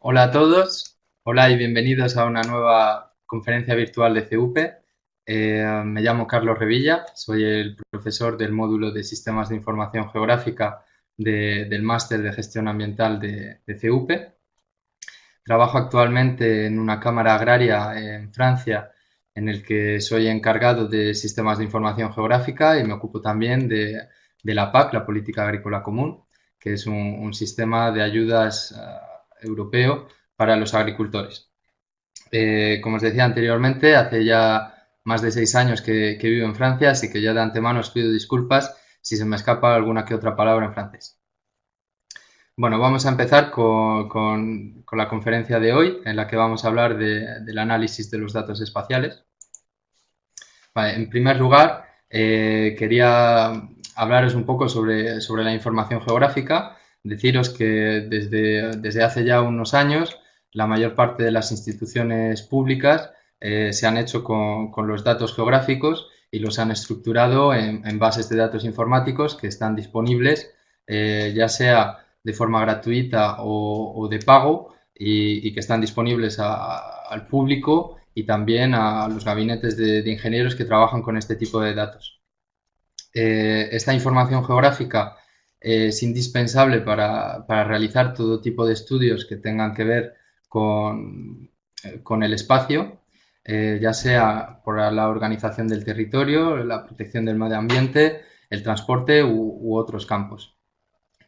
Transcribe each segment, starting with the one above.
Hola a todos, hola y bienvenidos a una nueva conferencia virtual de CUPE. Me llamo Carlos Revilla, soy el profesor del módulo de Sistemas de Información Geográfica del Máster de Gestión Ambiental de CUPE. Trabajo actualmente en una cámara agraria en Francia, en el que soy encargado de sistemas de información geográfica y me ocupo también de la PAC, la Política Agrícola Común, que es un sistema de ayudas europeo para los agricultores. Como os decía anteriormente, hace ya más de 6 años que vivo en Francia, así que ya de antemano os pido disculpas si se me escapa alguna que otra palabra en francés. Bueno, vamos a empezar con la conferencia de hoy, en la que vamos a hablar del análisis de los datos espaciales. Vale, en primer lugar, quería hablaros un poco sobre la información geográfica, deciros que desde hace ya unos años la mayor parte de las instituciones públicas se han hecho con los datos geográficos y los han estructurado en bases de datos informáticos que están disponibles, ya sea de forma gratuita o de pago, y que están disponibles al público y también a los gabinetes de ingenieros que trabajan con este tipo de datos. Esta información geográfica es indispensable para realizar todo tipo de estudios que tengan que ver con el espacio, ya sea por la organización del territorio, la protección del medio ambiente, el transporte u otros campos.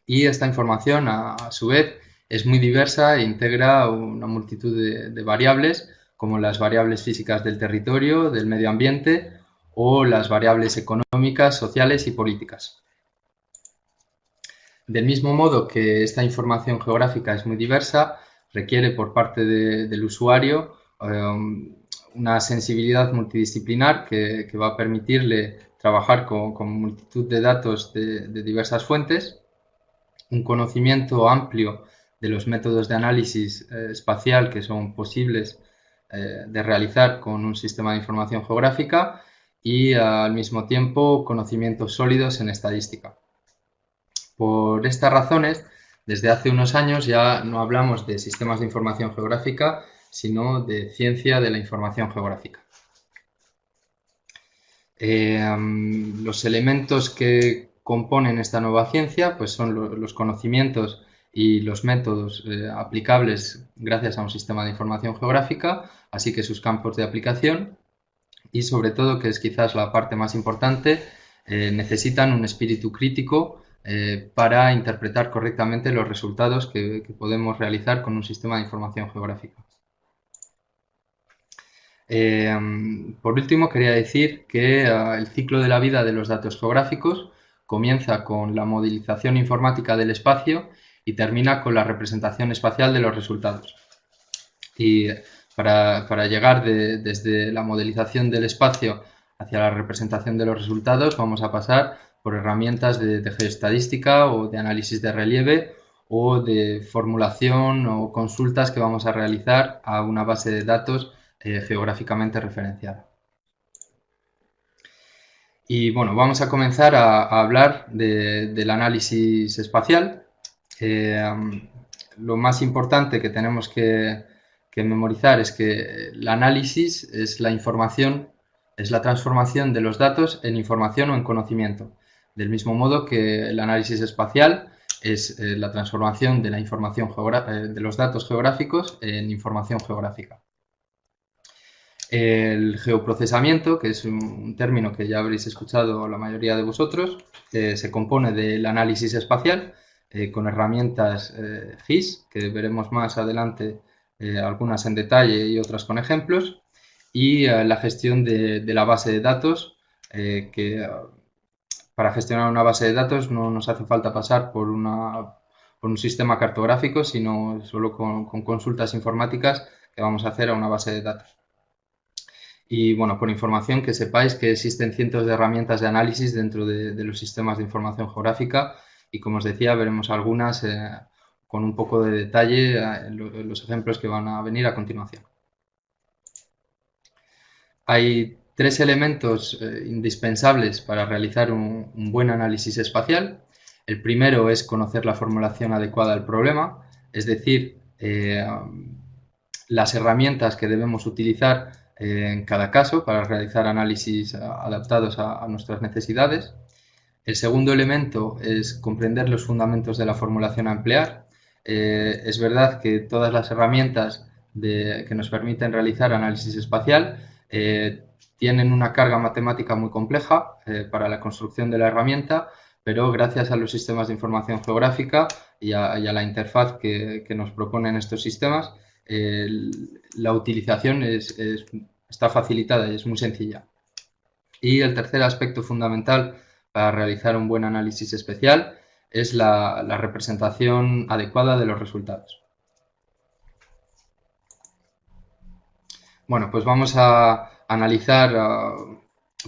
Y esta información, a su vez, es muy diversa e integra una multitud de variables, como las variables físicas del territorio, del medio ambiente o las variables económicas, sociales y políticas. Del mismo modo que esta información geográfica es muy diversa, requiere por parte del usuario una sensibilidad multidisciplinar que va a permitirle trabajar con multitud de datos de diversas fuentes, un conocimiento amplio de los métodos de análisis espacial que son posibles de realizar con un sistema de información geográfica y al mismo tiempo conocimientos sólidos en estadística. Por estas razones, desde hace unos años ya no hablamos de sistemas de información geográfica, sino de ciencia de la información geográfica. Los elementos que componen esta nueva ciencia pues son los conocimientos y los métodos aplicables gracias a un sistema de información geográfica, así que sus campos de aplicación y sobre todo, que es quizás la parte más importante, necesitan un espíritu crítico para interpretar correctamente los resultados que podemos realizar con un sistema de información geográfica. Por último, quería decir que el ciclo de la vida de los datos geográficos comienza con la modelización informática del espacio y termina con la representación espacial de los resultados. Y para llegar desde la modelización del espacio hacia la representación de los resultados, vamos a pasar por herramientas de geoestadística o de análisis de relieve o de formulación o consultas que vamos a realizar a una base de datos geográficamente referenciada. Y bueno, vamos a comenzar a hablar del análisis espacial. Lo más importante que tenemos que memorizar es que el análisis es la información, es la transformación de los datos en información o en conocimiento. Del mismo modo que el análisis espacial es la transformación de la información de los datos geográficos en información geográfica. El geoprocesamiento, que es un término que ya habréis escuchado la mayoría de vosotros, se compone del análisis espacial con herramientas GIS, que veremos más adelante algunas en detalle y otras con ejemplos, y la gestión de la base de datos, que para gestionar una base de datos no nos hace falta pasar por un sistema cartográfico, sino solo con consultas informáticas que vamos a hacer a una base de datos. Y bueno, por información, que sepáis que existen cientos de herramientas de análisis dentro de los sistemas de información geográfica y, como os decía, veremos algunas con un poco de detalle en los ejemplos que van a venir a continuación. Hay tres elementos indispensables para realizar un buen análisis espacial. El primero es conocer la formulación adecuada del problema, es decir, las herramientas que debemos utilizar en cada caso para realizar análisis adaptados a nuestras necesidades. El segundo elemento es comprender los fundamentos de la formulación a emplear. Es verdad que todas las herramientas que nos permiten realizar análisis espacial tienen una carga matemática muy compleja para la construcción de la herramienta, pero gracias a los sistemas de información geográfica y a la interfaz que nos proponen estos sistemas, la utilización está facilitada y es muy sencilla. Y el tercer aspecto fundamental para realizar un buen análisis especial es la representación adecuada de los resultados. Bueno, pues vamos a analizar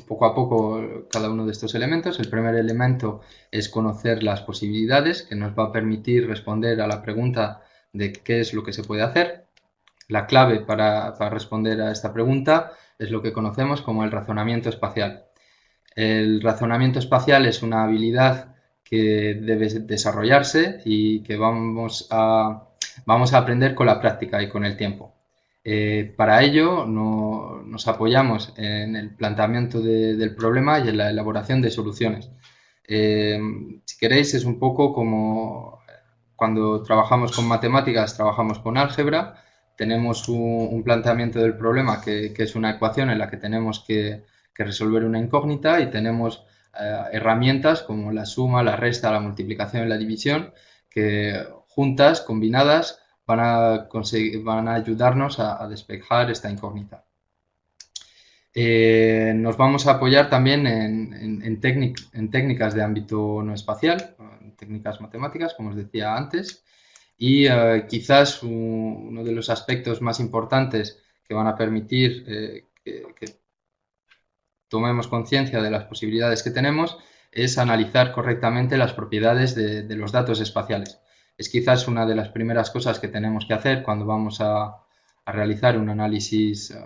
poco a poco cada uno de estos elementos. El primer elemento es conocer las posibilidades, que nos va a permitir responder a la pregunta de qué es lo que se puede hacer. La clave para responder a esta pregunta es lo que conocemos como el razonamiento espacial. El razonamiento espacial es una habilidad que debe desarrollarse y que vamos a aprender con la práctica y con el tiempo. Para ello nos apoyamos en el planteamiento del problema y en la elaboración de soluciones. Si queréis, es un poco como cuando trabajamos con matemáticas, trabajamos con álgebra, tenemos un planteamiento del problema que es una ecuación en la que tenemos que resolver una incógnita y tenemos herramientas como la suma, la resta, la multiplicación y la división que juntas, combinadas, van a ayudarnos a despejar esta incógnita. Nos vamos a apoyar también en técnicas de ámbito no espacial, en técnicas matemáticas, como os decía antes, y quizás uno de los aspectos más importantes que van a permitir que tomemos conciencia de las posibilidades que tenemos es analizar correctamente las propiedades de los datos espaciales. Es quizás una de las primeras cosas que tenemos que hacer cuando vamos a realizar un análisis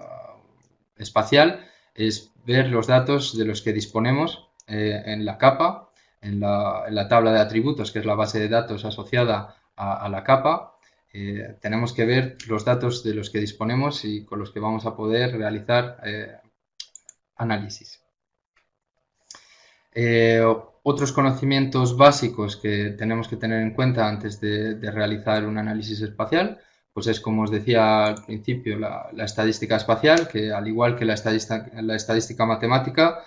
espacial, es ver los datos de los que disponemos en la capa, en la tabla de atributos, que es la base de datos asociada a la capa. Tenemos que ver los datos de los que disponemos y con los que vamos a poder realizar análisis. Otros conocimientos básicos que tenemos que tener en cuenta antes de realizar un análisis espacial, pues es, como os decía al principio, la estadística espacial, que al igual que la estadística matemática,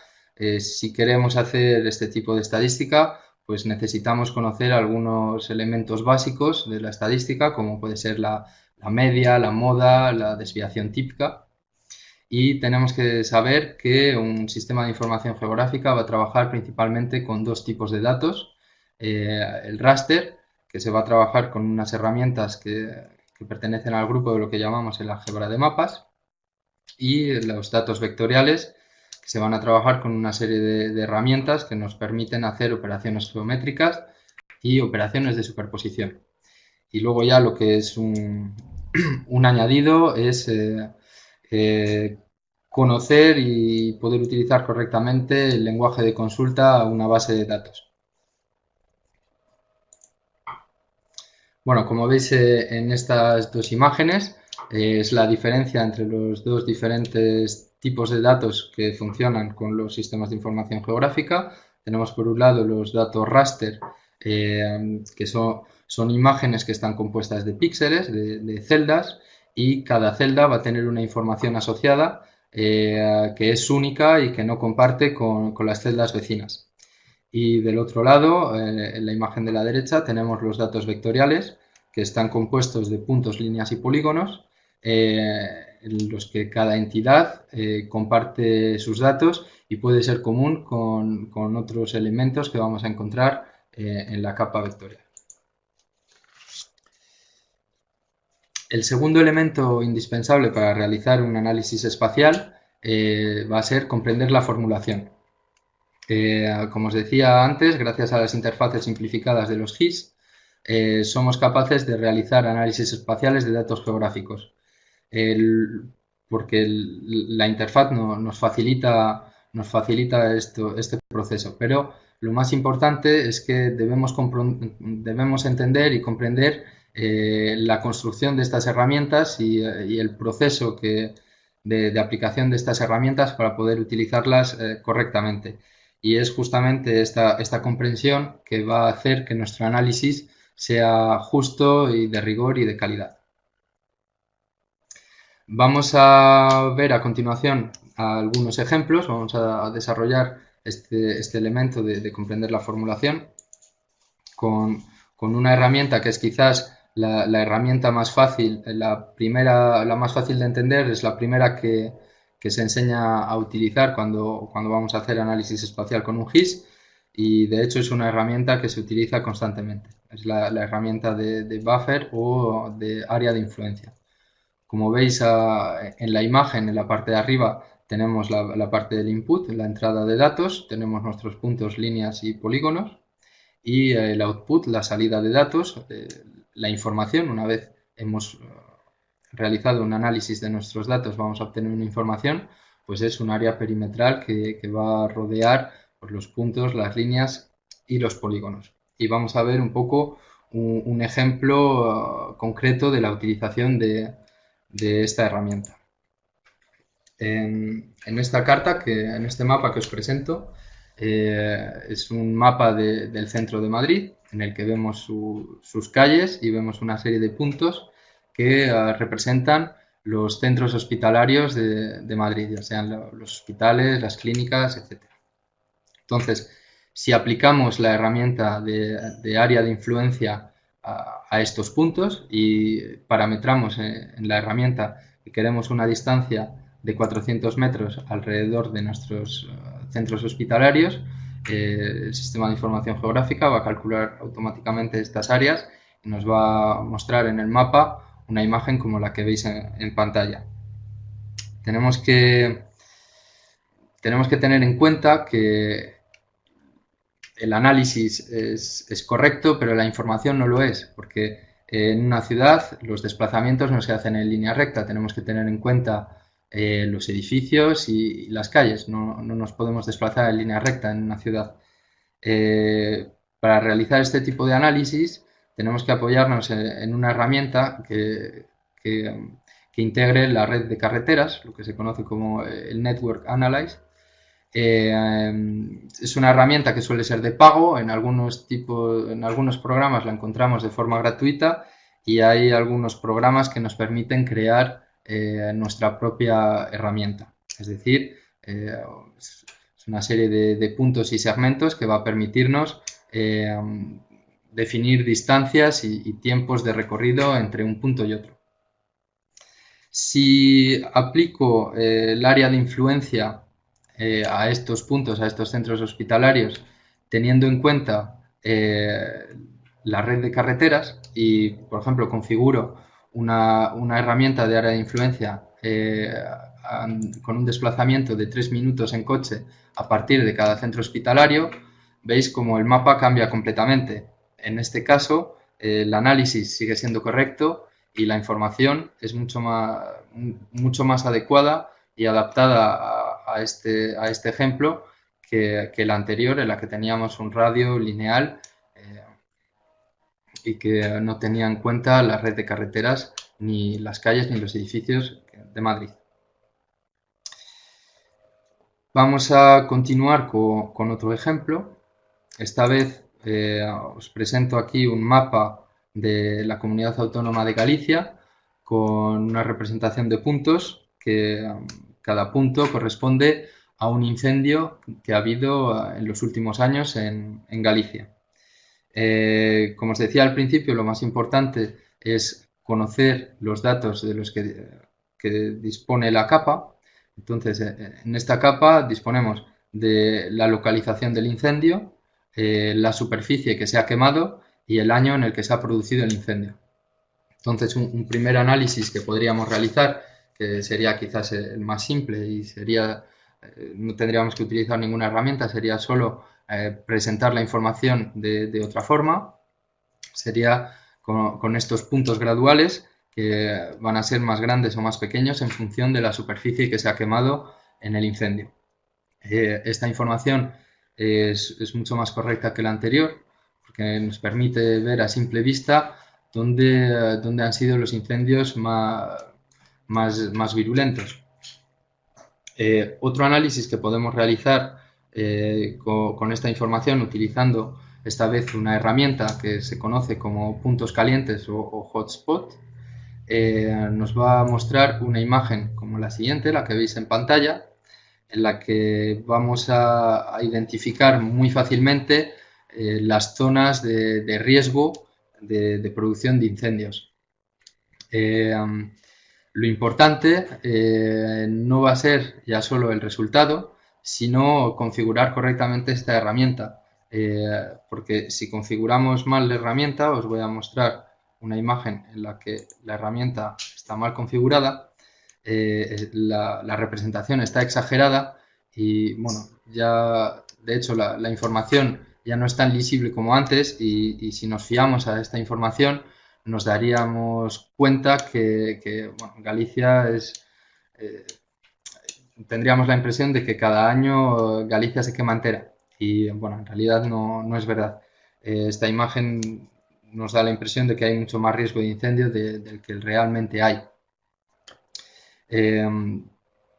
si queremos hacer este tipo de estadística, pues necesitamos conocer algunos elementos básicos de la estadística, como puede ser la media, la moda, la desviación típica. Y tenemos que saber que un sistema de información geográfica va a trabajar principalmente con dos tipos de datos. El raster, que se va a trabajar con unas herramientas que pertenecen al grupo de lo que llamamos el álgebra de mapas, y los datos vectoriales, que se van a trabajar con una serie de herramientas que nos permiten hacer operaciones geométricas y operaciones de superposición. Y luego ya lo que es un añadido es conocer y poder utilizar correctamente el lenguaje de consulta a una base de datos. Bueno, como veis en estas dos imágenes, es la diferencia entre los dos diferentes tipos de datos que funcionan con los sistemas de información geográfica. Tenemos por un lado los datos raster, que son imágenes que están compuestas de píxeles, de celdas, y cada celda va a tener una información asociada que es única y que no comparte con las celdas vecinas. Y del otro lado, en la imagen de la derecha, tenemos los datos vectoriales, que están compuestos de puntos, líneas y polígonos, en los que cada entidad comparte sus datos y puede ser común con otros elementos que vamos a encontrar en la capa vectorial. El segundo elemento indispensable para realizar un análisis espacial va a ser comprender la formulación. Como os decía antes, gracias a las interfaces simplificadas de los GIS, somos capaces de realizar análisis espaciales de datos geográficos, porque la interfaz nos facilita este proceso, pero lo más importante es que debemos entender y comprender la construcción de estas herramientas y el proceso de aplicación de estas herramientas para poder utilizarlas correctamente. Y es justamente esta comprensión que va a hacer que nuestro análisis sea justo y de rigor y de calidad. Vamos a ver a continuación algunos ejemplos, vamos a desarrollar este elemento de comprender la formulación con una herramienta que es quizás la herramienta más fácil, la más fácil de entender, es la primera que se enseña a utilizar cuando vamos a hacer análisis espacial con un GIS, y de hecho es una herramienta que se utiliza constantemente. Es la herramienta de buffer o de área de influencia. Como veis en la imagen, en la parte de arriba, tenemos la parte del input, la entrada de datos, tenemos nuestros puntos, líneas y polígonos, y el output, la salida de datos, la información. Una vez hemos realizado un análisis de nuestros datos, vamos a obtener una información, pues es un área perimetral que va a rodear pues, los puntos, las líneas y los polígonos. Y vamos a ver un poco un ejemplo concreto de la utilización de esta herramienta. En esta carta, en este mapa que os presento, es un mapa del centro de Madrid en el que vemos sus calles y vemos una serie de puntos que representan los centros hospitalarios de Madrid, ya sean los hospitales, las clínicas, etc. Entonces, si aplicamos la herramienta de área de influencia a estos puntos y parametramos en la herramienta que queremos una distancia de 400 metros alrededor de nuestros centros hospitalarios, el sistema de información geográfica va a calcular automáticamente estas áreas y nos va a mostrar en el mapa una imagen como la que veis en pantalla. Tenemos que tener en cuenta que el análisis es correcto, pero la información no lo es, porque en una ciudad los desplazamientos no se hacen en línea recta, tenemos que tener en cuenta los edificios y las calles, no nos podemos desplazar en línea recta en una ciudad. Para realizar este tipo de análisis tenemos que apoyarnos en una herramienta que integre la red de carreteras, lo que se conoce como el Network Analyze. Es una herramienta que suele ser de pago, en algunos programas la encontramos de forma gratuita y hay algunos programas que nos permiten crear nuestra propia herramienta. Es decir, es una serie de puntos y segmentos que va a permitirnos definir distancias y tiempos de recorrido entre un punto y otro. Si aplico el área de influencia a estos puntos, a estos centros hospitalarios, teniendo en cuenta la red de carreteras y, por ejemplo, configuro una herramienta de área de influencia con un desplazamiento de 3 minutos en coche a partir de cada centro hospitalario, veis como el mapa cambia completamente. En este caso, el análisis sigue siendo correcto y la información es mucho más adecuada y adaptada a este ejemplo que la anterior, en la que teníamos un radio lineal y que no tenía en cuenta la red de carreteras, ni las calles, ni los edificios de Madrid. Vamos a continuar con otro ejemplo. Esta vez os presento aquí un mapa de la Comunidad Autónoma de Galicia con una representación de puntos que cada punto corresponde a un incendio que ha habido en los últimos años en Galicia. Como os decía al principio, lo más importante es conocer los datos de los que dispone la capa. Entonces, en esta capa disponemos de la localización del incendio, la superficie que se ha quemado y el año en el que se ha producido el incendio. Entonces, un primer análisis que podríamos realizar, que sería quizás el más simple y no tendríamos que utilizar ninguna herramienta, sería solo presentar la información de otra forma, sería con estos puntos graduales que van a ser más grandes o más pequeños en función de la superficie que se ha quemado en el incendio. Esta información es mucho más correcta que la anterior porque nos permite ver a simple vista dónde han sido los incendios más virulentos. Otro análisis que podemos realizar con esta información utilizando esta vez una herramienta que se conoce como puntos calientes o hotspot, nos va a mostrar una imagen como la siguiente, la que veis en pantalla, en la que vamos a identificar muy fácilmente las zonas de riesgo de producción de incendios. Lo importante no va a ser ya solo el resultado, sino configurar correctamente esta herramienta. Porque si configuramos mal la herramienta, os voy a mostrar una imagen en la que la herramienta está mal configurada, la representación está exagerada y, bueno, ya de hecho la información ya no es tan lisible como antes y si nos fiamos a esta información nos daríamos cuenta que bueno, Galicia tendríamos la impresión de que cada año Galicia se quema entera y bueno, en realidad no es verdad. Esta imagen nos da la impresión de que hay mucho más riesgo de incendio del que realmente hay.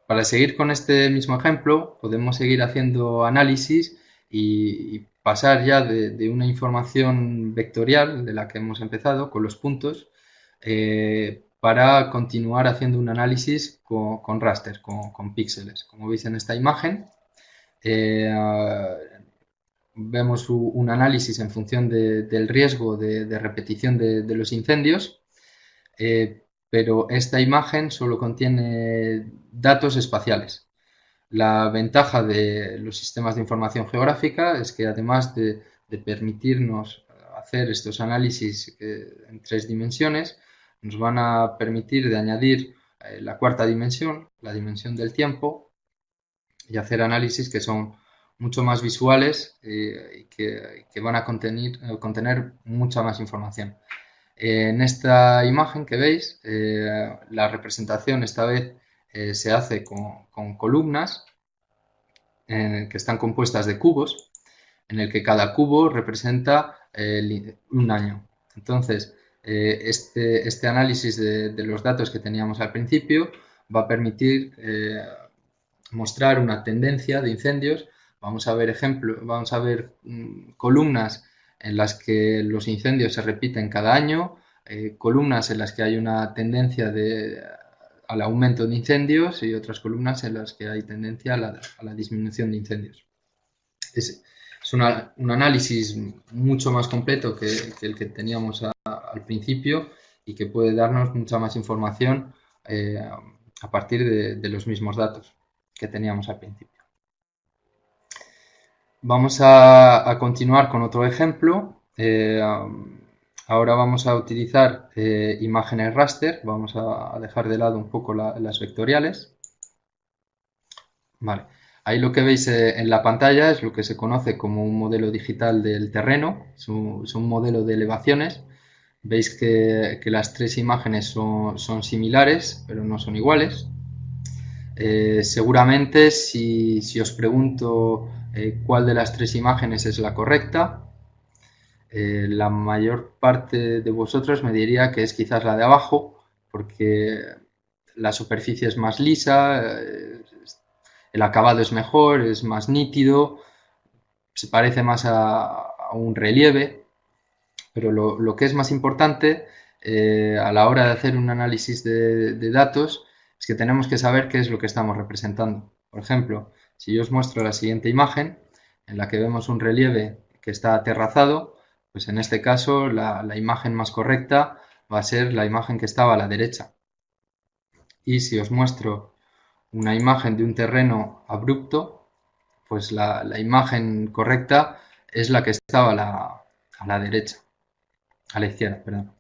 Para seguir con este mismo ejemplo, podemos seguir haciendo análisis y pasar ya de una información vectorial de la que hemos empezado con los puntos para continuar haciendo un análisis con raster, con píxeles. Como veis en esta imagen, vemos un análisis en función del riesgo de repetición de los incendios, pero esta imagen solo contiene datos espaciales. La ventaja de los sistemas de información geográfica es que además de permitirnos hacer estos análisis en 3 dimensiones, nos van a permitir de añadir la cuarta dimensión, la dimensión del tiempo, y hacer análisis que son mucho más visuales y que van a contener mucha más información. En esta imagen que veis, la representación esta vez se hace con columnas que están compuestas de cubos, en el que cada cubo representa un año. Entonces, este análisis de los datos que teníamos al principio va a permitir mostrar una tendencia de incendios. Vamos a ver columnas en las que los incendios se repiten cada año, columnas en las que hay una tendencia al aumento de incendios y otras columnas en las que hay tendencia a la disminución de incendios. Es un análisis mucho más completo que el que teníamos al principio y que puede darnos mucha más información a partir de los mismos datos que teníamos al principio. Vamos a continuar con otro ejemplo. Ahora vamos a utilizar imágenes raster. Vamos a dejar de lado un poco las vectoriales. Vale. Ahí lo que veis en la pantalla es lo que se conoce como un modelo digital del terreno. Es un modelo de elevaciones. Veis que las 3 imágenes son similares, pero no son iguales. Seguramente si os pregunto cuál de las 3 imágenes es la correcta, la mayor parte de vosotros me diría que es quizás la de abajo, porque la superficie es más lisa, el acabado es mejor, es más nítido, se parece más a un relieve, pero lo que es más importante a la hora de hacer un análisis de datos es que tenemos que saber qué es lo que estamos representando. Por ejemplo, si yo os muestro la siguiente imagen en la que vemos un relieve que está aterrazado, pues en este caso la imagen más correcta va a ser la imagen que estaba a la derecha. Y si os muestro una imagen de un terreno abrupto, pues la imagen correcta es la que estaba a la derecha, a la izquierda, perdón.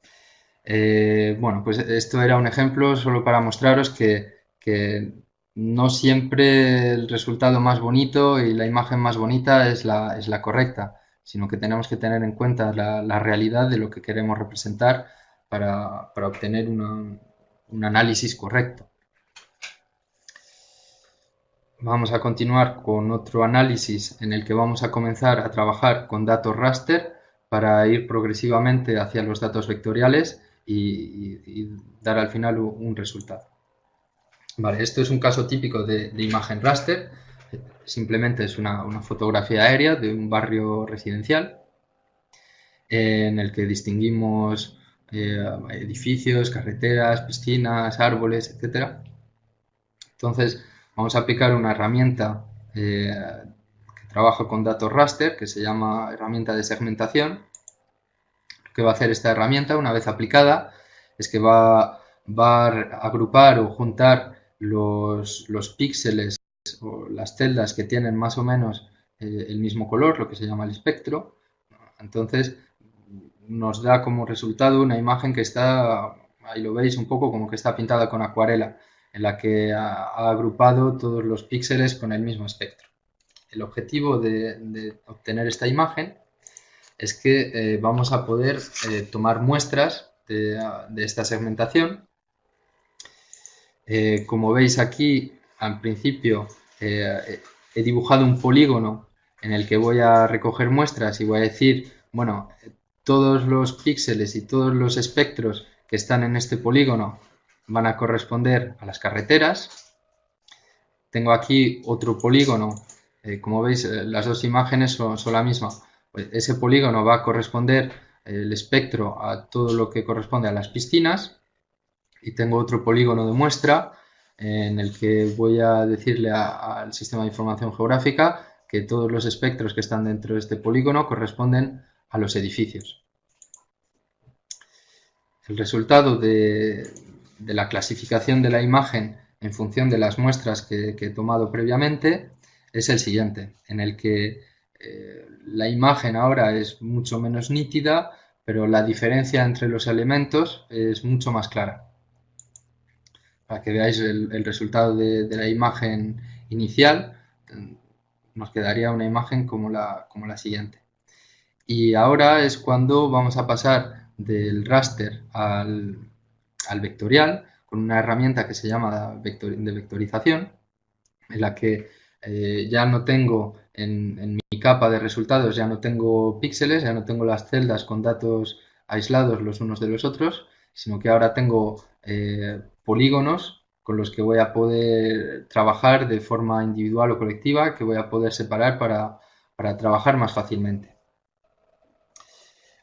Bueno, pues esto era un ejemplo solo para mostraros que no siempre el resultado más bonito y la imagen más bonita es la correcta, sino que tenemos que tener en cuenta la realidad de lo que queremos representar para obtener un análisis correcto. Vamos a continuar con otro análisis en el que vamos a comenzar a trabajar con datos raster para ir progresivamente hacia los datos vectoriales y dar al final un resultado. Vale, esto es un caso típico de imagen raster. Simplemente es una fotografía aérea de un barrio residencial en el que distinguimos edificios, carreteras, piscinas, árboles, etc. Entonces vamos a aplicar una herramienta que trabaja con datos raster, que se llama herramienta de segmentación. Lo que va a hacer esta herramienta una vez aplicada es que va a agrupar o juntar los píxeles o las celdas que tienen más o menos el mismo color, lo que se llama el espectro. Entonces nos da como resultado una imagen que está, ahí lo veis un poco como que está pintada con acuarela, en la que ha agrupado todos los píxeles con el mismo espectro. El objetivo de obtener esta imagen es que vamos a poder tomar muestras de esta segmentación. Como veis aquí, al principio he dibujado un polígono en el que voy a recoger muestras y voy a decir, bueno, todos los píxeles y todos los espectros que están en este polígono van a corresponder a las carreteras. Tengo aquí otro polígono, como veis las dos imágenes son la misma. Pues ese polígono va a corresponder el espectro a todo lo que corresponde a las piscinas. Y tengo otro polígono de muestra en el que voy a decirle al sistema de información geográfica que todos los espectros que están dentro de este polígono corresponden a los edificios. El resultado de la clasificación de la imagen en función de las muestras que he tomado previamente es el siguiente, en el que la imagen ahora es mucho menos nítida, pero la diferencia entre los elementos es mucho más clara. Para que veáis el resultado de la imagen inicial, nos quedaría una imagen como la siguiente. Y ahora es cuando vamos a pasar del raster al vectorial con una herramienta que se llama de vectorización, en la que ya no tengo en mi capa de resultados, ya no tengo píxeles, ya no tengo las celdas con datos aislados los unos de los otros, sino que ahora tengo polígonos con los que voy a poder trabajar de forma individual o colectiva, que voy a poder separar para trabajar más fácilmente.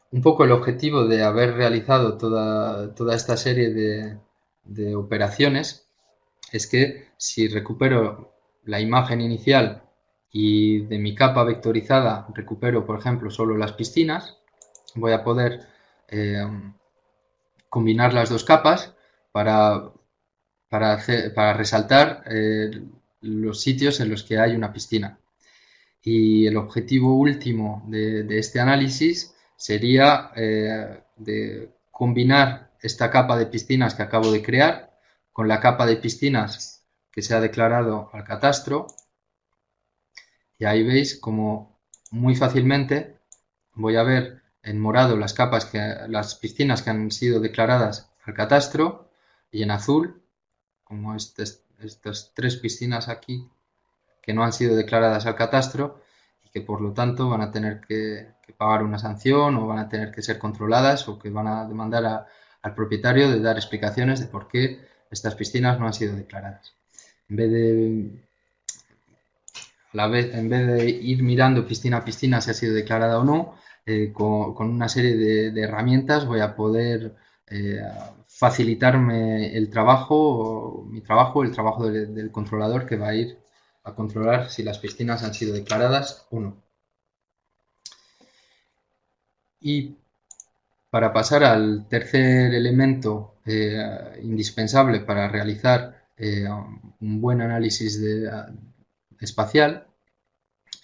Un poco el objetivo de haber realizado toda esta serie de operaciones es que si recupero la imagen inicial y de mi capa vectorizada recupero, por ejemplo, solo las piscinas, voy a poder combinar las dos capas para resaltar los sitios en los que hay una piscina. Y el objetivo último de este análisis sería de combinar esta capa de piscinas que acabo de crear con la capa de piscinas que se ha declarado al catastro. Y ahí veis como muy fácilmente voy a ver en morado las piscinas que han sido declaradas al catastro y en azul, como estas tres piscinas aquí que no han sido declaradas al catastro y que por lo tanto van a tener que pagar una sanción o van a tener que ser controladas o que van a demandar al propietario de dar explicaciones de por qué estas piscinas no han sido declaradas. En vez de ir mirando piscina a piscina si ha sido declarada o no, con una serie de herramientas voy a poder facilitarme el trabajo, mi trabajo, el trabajo del controlador que va a ir a controlar si las piscinas han sido declaradas o no. Y para pasar al tercer elemento indispensable para realizar un buen análisis espacial,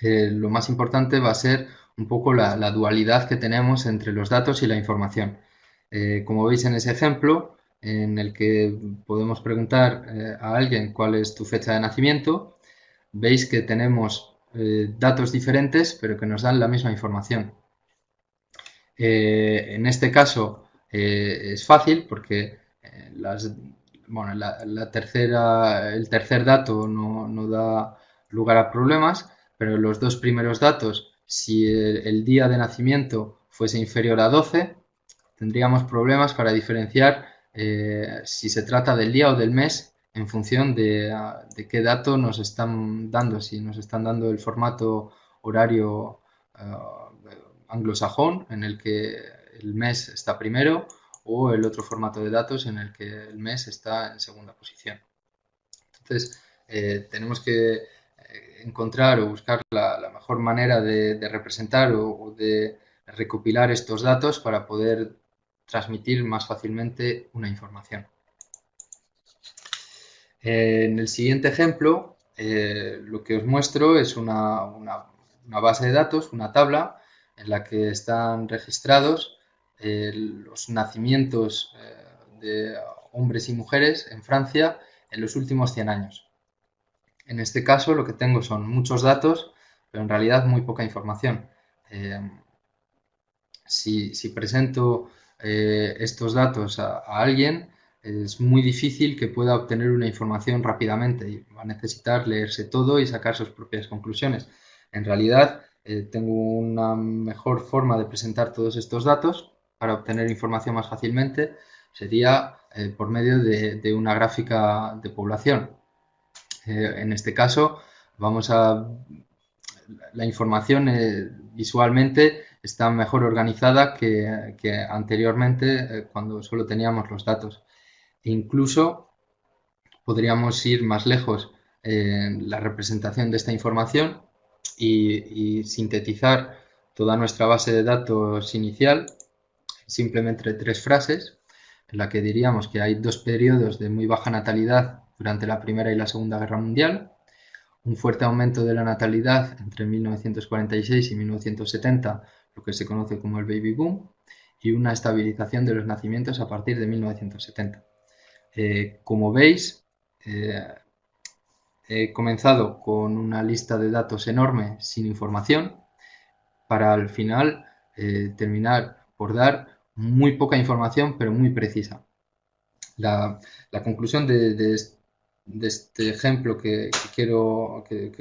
lo más importante va a ser un poco la dualidad que tenemos entre los datos y la información. Como veis en ese ejemplo, en el que podemos preguntar a alguien cuál es tu fecha de nacimiento, veis que tenemos datos diferentes pero que nos dan la misma información. En este caso es fácil porque el tercer dato no da lugar a problemas, pero los dos primeros datos, si el día de nacimiento fuese inferior a 12, tendríamos problemas para diferenciar si se trata del día o del mes en función de qué dato nos están dando, si nos están dando el formato horario anglosajón, en el que el mes está primero, o el otro formato de datos en el que el mes está en segunda posición. Entonces, tenemos que encontrar o buscar la mejor manera de representar o de recopilar estos datos para poder transmitir más fácilmente una información. En el siguiente ejemplo, lo que os muestro es una base de datos, una tabla en la que están registrados los nacimientos de hombres y mujeres en Francia en los últimos 100 años. En este caso lo que tengo son muchos datos, pero en realidad muy poca información. Si presento estos datos a alguien, es muy difícil que pueda obtener una información rápidamente y va a necesitar leerse todo y sacar sus propias conclusiones. En realidad, tengo una mejor forma de presentar todos estos datos para obtener información más fácilmente, sería por medio de una gráfica de población. En este caso, la información visualmente está mejor organizada que anteriormente cuando solo teníamos los datos. E incluso podríamos ir más lejos en la representación de esta información y sintetizar toda nuestra base de datos inicial simplemente 3 frases en la que diríamos que hay 2 periodos de muy baja natalidad durante la Primera y la Segunda Guerra Mundial, un fuerte aumento de la natalidad entre 1946 y 1970, lo que se conoce como el baby boom, y una estabilización de los nacimientos a partir de 1970. Como veis, he comenzado con una lista de datos enorme sin información para al final terminar por dar muy poca información pero muy precisa. La conclusión de este ejemplo que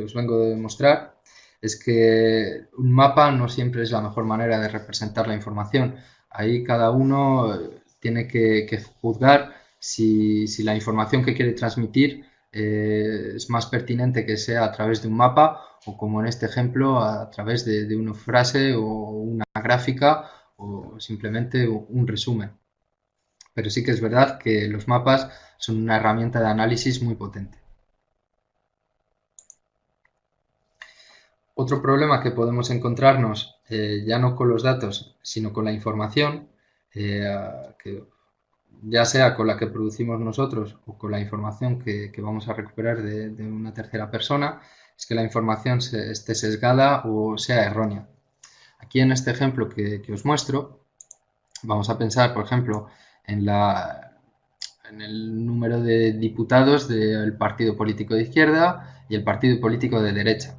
os vengo a demostrar es que un mapa no siempre es la mejor manera de representar la información. Ahí cada uno tiene que juzgar si la información que quiere transmitir es más pertinente que sea a través de un mapa o, como en este ejemplo, a través de una frase o una gráfica o simplemente un resumen. Pero sí que es verdad que los mapas son una herramienta de análisis muy potente. Otro problema que podemos encontrarnos, ya no con los datos, sino con la información, que ya sea con la que producimos nosotros o con la información que vamos a recuperar de una tercera persona, es que la información esté sesgada o sea errónea. Aquí en este ejemplo que os muestro, vamos a pensar, por ejemplo, en el número de diputados del partido político de izquierda y el partido político de derecha.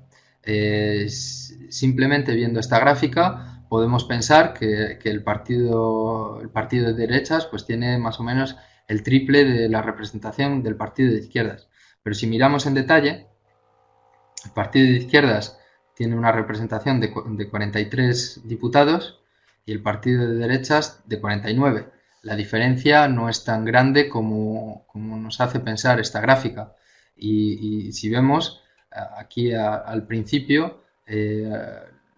Simplemente viendo esta gráfica podemos pensar que el partido de derechas pues tiene más o menos el triple de la representación del partido de izquierdas. Pero si miramos en detalle, el partido de izquierdas tiene una representación de 43 diputados y el partido de derechas de 49. La diferencia no es tan grande como nos hace pensar esta gráfica. Y si vemos aquí al principio,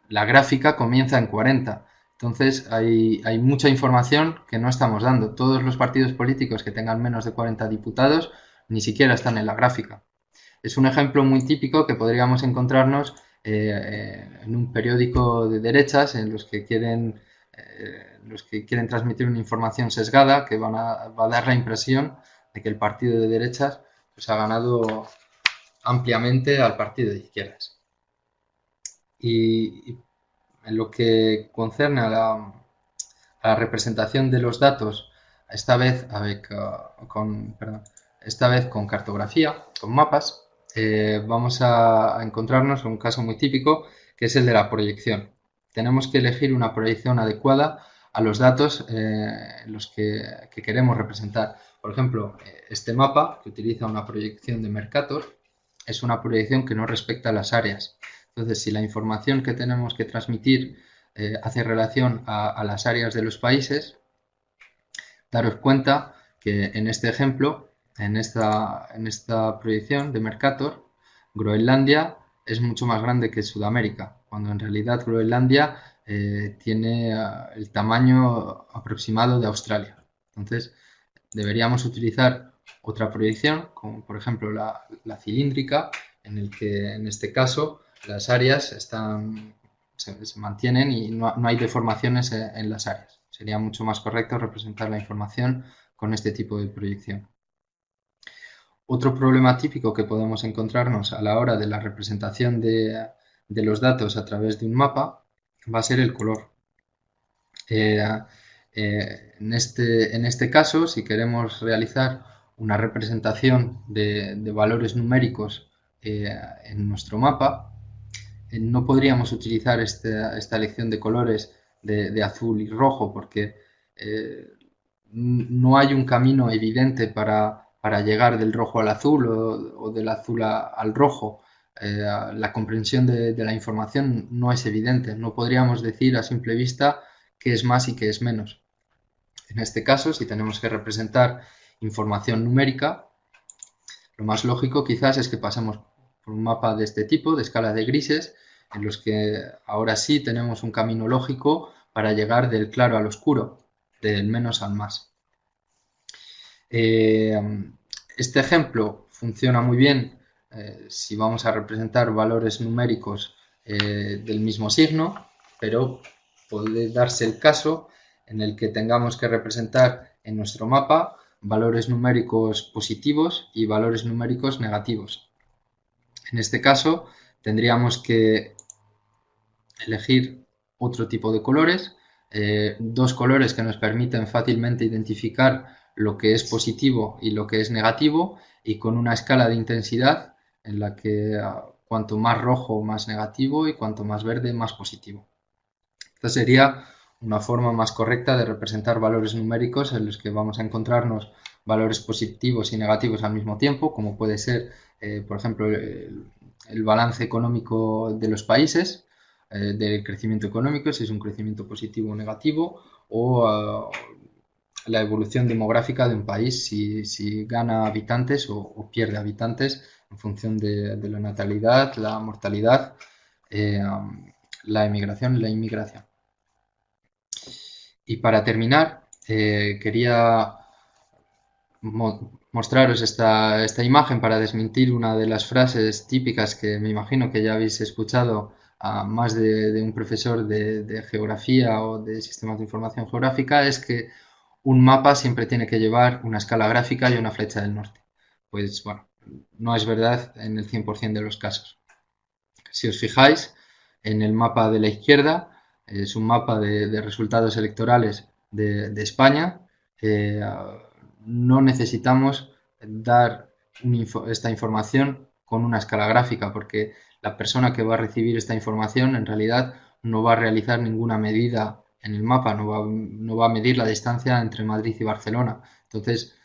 la gráfica comienza en 40. Entonces hay mucha información que no estamos dando. Todos los partidos políticos que tengan menos de 40 diputados ni siquiera están en la gráfica. Es un ejemplo muy típico que podríamos encontrarnos en un periódico de derechas en los que quieren transmitir una información sesgada que va a dar la impresión de que el partido de derechas pues, ha ganado ampliamente al partido de izquierdas. Y en lo que concerne a la representación de los datos, esta vez con cartografía, con mapas, vamos a encontrarnos un caso muy típico que es el de la proyección. Tenemos que elegir una proyección adecuada a los datos los que queremos representar. Por ejemplo, este mapa, que utiliza una proyección de Mercator, es una proyección que no respecta las áreas. Entonces, si la información que tenemos que transmitir hace relación a las áreas de los países, daros cuenta que en este ejemplo, en esta proyección de Mercator, Groenlandia es mucho más grande que Sudamérica, cuando en realidad Groenlandia tiene el tamaño aproximado de Australia. Entonces, deberíamos utilizar otra proyección, como por ejemplo la cilíndrica, en el que en este caso las áreas se mantienen y no hay deformaciones en las áreas. Sería mucho más correcto representar la información con este tipo de proyección. Otro problema típico que podemos encontrarnos a la hora de la representación de los datos a través de un mapa va a ser el color. En este caso, si queremos realizar una representación de valores numéricos en nuestro mapa, no podríamos utilizar esta elección de colores de azul y rojo porque eh, no hay un camino evidente para llegar del rojo al azul o del azul al rojo. La comprensión de la información no es evidente. No podríamos decir a simple vista qué es más y qué es menos. En este caso, si tenemos que representar información numérica, lo más lógico quizás es que pasemos por un mapa de este tipo, de escala de grises, en los que ahora sí tenemos un camino lógico para llegar del claro al oscuro, del menos al más. Este ejemplo funciona muy bien si vamos a representar valores numéricos del mismo signo, pero puede darse el caso en el que tengamos que representar en nuestro mapa valores numéricos positivos y valores numéricos negativos. En este caso tendríamos que elegir otro tipo de colores, dos colores que nos permiten fácilmente identificar lo que es positivo y lo que es negativo, y con una escala de intensidad en la que cuanto más rojo más negativo y cuanto más verde más positivo. Esta sería una forma más correcta de representar valores numéricos en los que vamos a encontrarnos valores positivos y negativos al mismo tiempo, como puede ser, por ejemplo, el balance económico de los países, del crecimiento económico, si es un crecimiento positivo o negativo, o la evolución demográfica de un país, si gana habitantes o pierde habitantes en función de la natalidad, la mortalidad, la emigración y la inmigración. Y para terminar, quería mostraros esta imagen para desmentir una de las frases típicas que me imagino que ya habéis escuchado a más de un profesor de geografía o de sistemas de información geográfica, es que un mapa siempre tiene que llevar una escala gráfica y una flecha del norte. Pues bueno, no es verdad en el 100% de los casos. Si os fijáis, en el mapa de la izquierda es un mapa de resultados electorales de España. No necesitamos dar esta información con una escala gráfica, porque la persona que va a recibir esta información en realidad no va a realizar ninguna medida en el mapa, no va a medir la distancia entre Madrid y Barcelona. Entonces,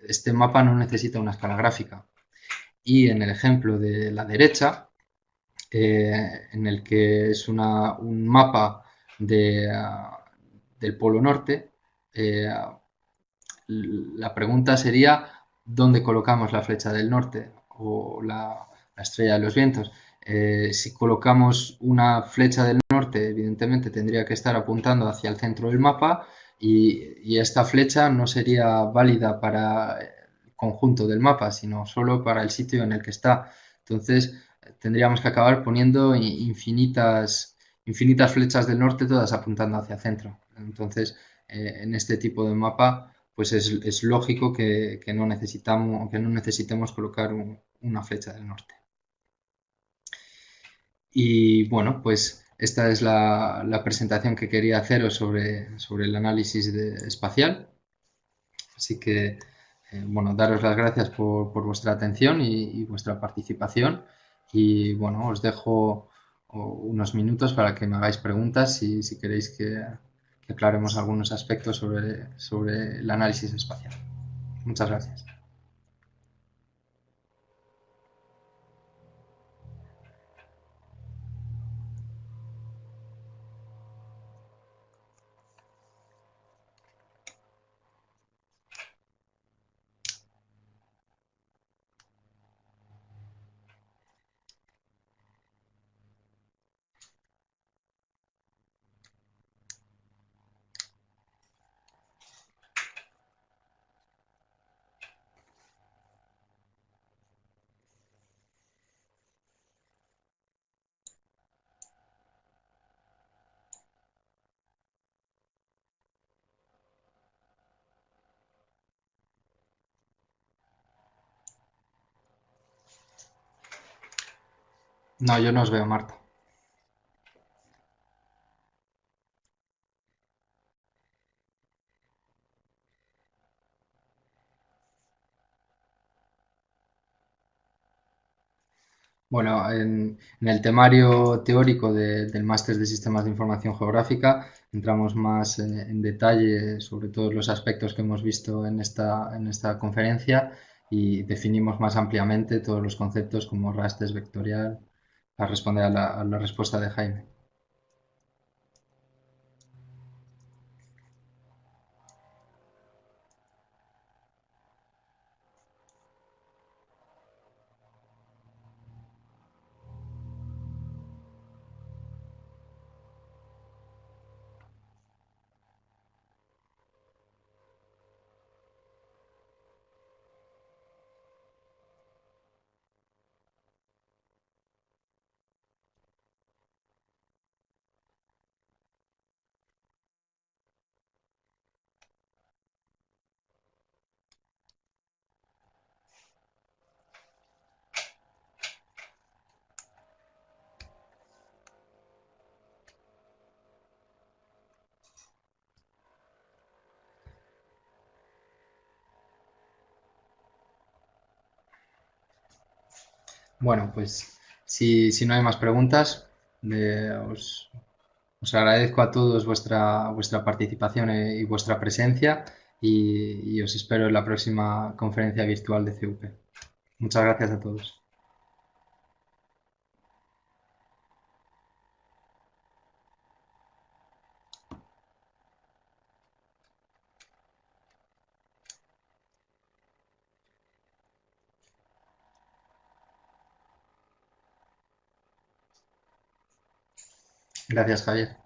este mapa no necesita una escala gráfica. Y en el ejemplo de la derecha, en el que es un mapa del Polo Norte, la pregunta sería ¿dónde colocamos la flecha del norte o la estrella de los vientos? Si colocamos una flecha del norte, evidentemente tendría que estar apuntando hacia el centro del mapa, y esta flecha no sería válida para el conjunto del mapa, sino solo para el sitio en el que está. Entonces, tendríamos que acabar poniendo infinitas flechas del norte, todas apuntando hacia el centro. Entonces, en este tipo de mapa, pues es lógico que no necesitemos colocar una flecha del norte. Y bueno, pues esta es la presentación que quería haceros sobre el análisis espacial. Así que, bueno, daros las gracias por vuestra atención y vuestra participación. Y bueno, os dejo unos minutos para que me hagáis preguntas si queréis que aclaremos algunos aspectos sobre el análisis espacial. Muchas gracias. No, yo no os veo, Marta. Bueno, en el temario teórico del máster de Sistemas de Información Geográfica entramos más en detalle sobre todos los aspectos que hemos visto en esta conferencia y definimos más ampliamente todos los conceptos como rasters vectorial para responder a a la respuesta de Jaime. Bueno, pues si no hay más preguntas, os agradezco a todos vuestra participación y vuestra presencia y os espero en la próxima conferencia virtual de CUP. Muchas gracias a todos. Gracias, Javier.